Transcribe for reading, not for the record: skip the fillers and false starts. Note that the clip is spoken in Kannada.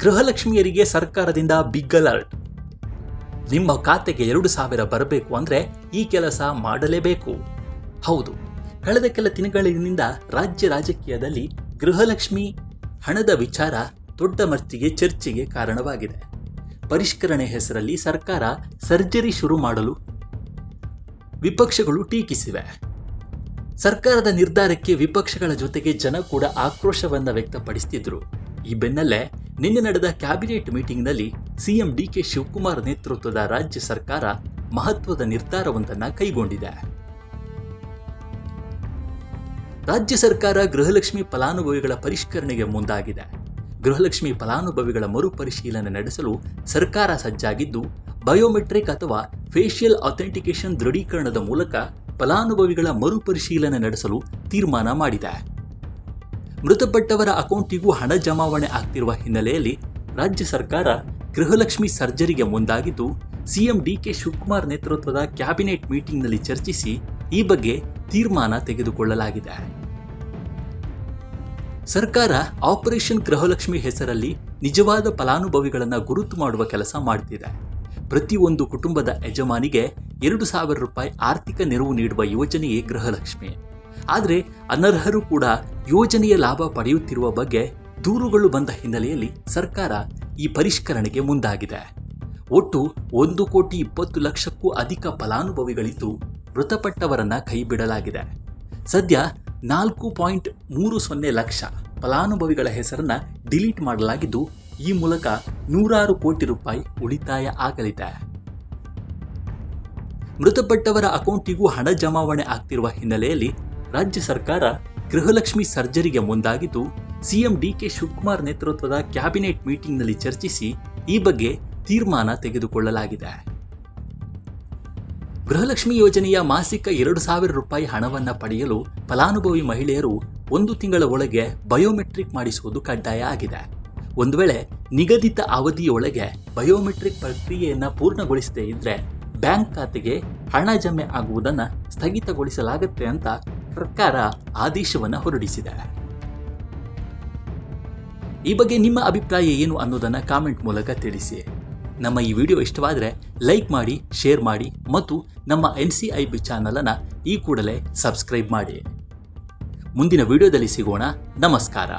ಗೃಹಲಕ್ಷ್ಮಿಯರಿಗೆ ಸರ್ಕಾರದಿಂದ ಬಿಗ್ ಅಲರ್ಟ್. ನಿಮ್ಮ ಖಾತೆಗೆ 2,000 ಬರಬೇಕು ಅಂದ್ರೆ ಈ ಕೆಲಸ ಮಾಡಲೇಬೇಕು. ಹೌದು, ಕಳೆದ ಕೆಲ ದಿನಗಳಿಂದ ರಾಜ್ಯ ರಾಜಕೀಯದಲ್ಲಿ ಗೃಹಲಕ್ಷ್ಮಿ ಹಣದ ವಿಚಾರ ದೊಡ್ಡ ಮಟ್ಟಿಗೆ ಚರ್ಚೆಗೆ ಕಾರಣವಾಗಿದೆ. ಪರಿಷ್ಕರಣೆ ಹೆಸರಲ್ಲಿ ಸರ್ಕಾರ ಸರ್ಜರಿ ಶುರು ಮಾಡಲು ವಿಪಕ್ಷಗಳು ಟೀಕಿಸಿವೆ. ಸರ್ಕಾರದ ನಿರ್ಧಾರಕ್ಕೆ ವಿಪಕ್ಷಗಳ ಜೊತೆಗೆ ಜನ ಕೂಡ ಆಕ್ರೋಶವನ್ನು ವ್ಯಕ್ತಪಡಿಸುತ್ತಿದ್ದರು. ಈ ಬೆನ್ನಲ್ಲೇ ನಿನ್ನೆ ನಡೆದ ಕ್ಯಾಬಿನೆಟ್ ಮೀಟಿಂಗ್ನಲ್ಲಿ ಸಿಎಂ ಡಿಕೆ ಶಿವಕುಮಾರ್ ನೇತೃತ್ವದ ರಾಜ್ಯ ಸರ್ಕಾರ ಮಹತ್ವದ ನಿರ್ಧಾರವೊಂದನ್ನು ಕೈಗೊಂಡಿದೆ. ರಾಜ್ಯ ಸರ್ಕಾರ ಗೃಹಲಕ್ಷ್ಮಿ ಫಲಾನುಭವಿಗಳ ಪರಿಷ್ಕರಣೆಗೆ ಮುಂದಾಗಿದೆ. ಗೃಹಲಕ್ಷ್ಮಿ ಫಲಾನುಭವಿಗಳ ಮರುಪರಿಶೀಲನೆ ನಡೆಸಲು ಸರ್ಕಾರ ಸಜ್ಜಾಗಿದ್ದು, ಬಯೋಮೆಟ್ರಿಕ್ ಅಥವಾ ಫೇಶಿಯಲ್ ಅಥೆಂಟಿಕೇಶನ್ ದೃಢೀಕರಣದ ಮೂಲಕ ಫಲಾನುಭವಿಗಳ ಮರುಪರಿಶೀಲನೆ ನಡೆಸಲು ತೀರ್ಮಾನ ಮಾಡಿದೆ. ಮೃತಪಟ್ಟವರ ಅಕೌಂಟಿಗೂ ಹಣ ಜಮಾವಣೆ ಆಗ್ತಿರುವ ಹಿನ್ನೆಲೆಯಲ್ಲಿ ರಾಜ್ಯ ಸರ್ಕಾರ ಗೃಹಲಕ್ಷ್ಮಿ ಸರ್ಜರಿಗೆ ಮುಂದಾಗಿದ್ದು, ಸಿಎಂ ಡಿಕೆ ಶಿವಕುಮಾರ್ ನೇತೃತ್ವದ ಕ್ಯಾಬಿನೆಟ್ ಮೀಟಿಂಗ್ನಲ್ಲಿ ಚರ್ಚಿಸಿ ಈ ಬಗ್ಗೆ ತೀರ್ಮಾನ ತೆಗೆದುಕೊಳ್ಳಲಾಗಿದೆ. ಸರ್ಕಾರ ಆಪರೇಷನ್ ಗೃಹಲಕ್ಷ್ಮಿ ಹೆಸರಲ್ಲಿ ನಿಜವಾದ ಫಲಾನುಭವಿಗಳನ್ನು ಗುರುತು ಮಾಡುವ ಕೆಲಸ ಮಾಡುತ್ತಿದೆ. ಪ್ರತಿಯೊಂದು ಕುಟುಂಬದ ಯಜಮಾನಿಗೆ 2,000 ರೂಪಾಯಿ ಆರ್ಥಿಕ ನೆರವು ನೀಡುವ ಯೋಜನೆಯೇ ಗೃಹಲಕ್ಷ್ಮಿ. ಆದರೆ ಅನರ್ಹರು ಕೂಡ ಯೋಜನೆಯ ಲಾಭ ಪಡೆಯುತ್ತಿರುವ ಬಗ್ಗೆ ದೂರುಗಳು ಬಂದ ಹಿನ್ನೆಲೆಯಲ್ಲಿ ಸರ್ಕಾರ ಈ ಪರಿಷ್ಕರಣೆಗೆ ಮುಂದಾಗಿದೆ. ಒಟ್ಟು 1,20,00,000ಕ್ಕೂ ಅಧಿಕ ಫಲಾನುಭವಿಗಳಿದ್ದು ಮೃತಪಟ್ಟವರನ್ನ ಕೈಬಿಡಲಾಗಿದೆ. ಸದ್ಯ 4.30 ಲಕ್ಷ ಫಲಾನುಭವಿಗಳ ಹೆಸರನ್ನ ಡಿಲೀಟ್ ಮಾಡಲಾಗಿದ್ದು, ಈ ಮೂಲಕ 100 ಕೋಟಿ ರೂಪಾಯಿ ಉಳಿತಾಯ ಆಗಲಿದೆ. ಮೃತಪಟ್ಟವರ ಅಕೌಂಟಿಗೂ ಹಣ ಜಮಾವಣೆ ಆಗ್ತಿರುವ ಹಿನ್ನೆಲೆಯಲ್ಲಿ ರಾಜ್ಯ ಸರ್ಕಾರ ಗೃಹಲಕ್ಷ್ಮಿ ಸರ್ಜರಿಗೆ ಮುಂದಾಗಿದ್ದು, ಸಿಎಂ ಡಿಕೆ ಶಿವಕುಮಾರ್ ನೇತೃತ್ವದ ಕ್ಯಾಬಿನೆಟ್ ಮೀಟಿಂಗ್ನಲ್ಲಿ ಚರ್ಚಿಸಿ ಈ ಬಗ್ಗೆ ತೀರ್ಮಾನ ತೆಗೆದುಕೊಳ್ಳಲಾಗಿದೆ. ಗೃಹಲಕ್ಷ್ಮಿ ಯೋಜನೆಯ ಮಾಸಿಕ 2,000 ರೂಪಾಯಿ ಹಣವನ್ನು ಪಡೆಯಲು ಫಲಾನುಭವಿ ಮಹಿಳೆಯರು 1 ತಿಂಗಳ ಒಳಗೆ ಬಯೋಮೆಟ್ರಿಕ್ ಮಾಡಿಸುವುದು ಕಡ್ಡಾಯ ಆಗಿದೆ. ಒಂದು ವೇಳೆ ನಿಗದಿತ ಅವಧಿಯೊಳಗೆ ಬಯೋಮೆಟ್ರಿಕ್ ಪ್ರಕ್ರಿಯೆಯನ್ನು ಪೂರ್ಣಗೊಳಿಸದೇ ಇದ್ದರೆ ಬ್ಯಾಂಕ್ ಖಾತೆಗೆ ಹಣ ಜಮೆ ಆಗುವುದನ್ನು ಸ್ಥಗಿತಗೊಳಿಸಲಾಗುತ್ತೆ ಅಂತ ಸರ್ಕಾರ ಆದೇಶವನ್ನು ಹೊರಡಿಸಿದೆ. ಈ ಬಗ್ಗೆ ನಿಮ್ಮ ಅಭಿಪ್ರಾಯ ಏನು ಅನ್ನೋದನ್ನು ಕಾಮೆಂಟ್ ಮೂಲಕ ತಿಳಿಸಿ. ನಮ್ಮ ಈ ವಿಡಿಯೋ ಇಷ್ಟವಾದರೆ ಲೈಕ್ ಮಾಡಿ, ಶೇರ್ ಮಾಡಿ ಮತ್ತು ನಮ್ಮ NCIB ಚಾನಲನ್ನು ಈ ಕೂಡಲೇ ಸಬ್ಸ್ಕ್ರೈಬ್ ಮಾಡಿ. ಮುಂದಿನ ವಿಡಿಯೋದಲ್ಲಿ ಸಿಗೋಣ. ನಮಸ್ಕಾರ.